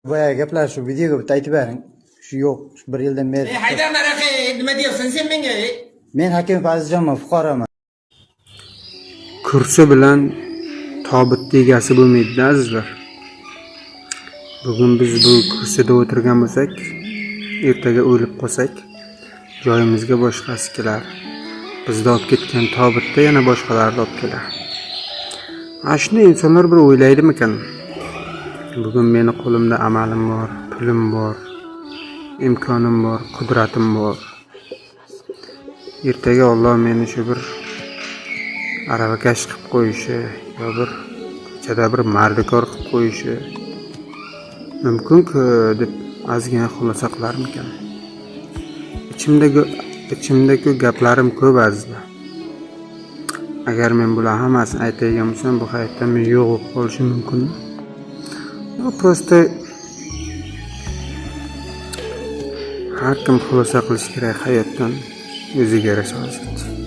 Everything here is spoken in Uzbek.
Boya gaplar shu videoga bitta aytib bering. Shu yo'q, shu 1 yildan beri. Haydar Naraxiy, nima deyapsan sen menga? Men Hakim Faziljonman, fuqaroman. Kursi bilan tobutni egasi bo'lmaydi azizlar. Bugun biz bu kursida o'tirgan bo'lsak, ertaga o'lib qolsak, joyimizga boshqasi kelar. Bizni olib ketgan tobutda yana boshqalarni olib kelar. Ana shuni insonlar bir o'ylaydimikan? Bugun meni qo'limda amalim bor, pulim bor, imkonim bor, qudratim bor. Ertaga Alloh meni shu bir aravakash qilib qo'yishi, yo bir ko'chada bir mardikor qilib qo'yishi mumkin-ku deb ozgina xulosa qilarmikan? Ichimdagi gaplarim ko'p azizlar. Agar men bular hammasini aytadigan bo'lsam, bu hayotda men yo'q bo'lib qolishim mumkin. Yo, prosta har kim xulosa qilish kerak hayotdan, o'ziga yarasha olish kerak.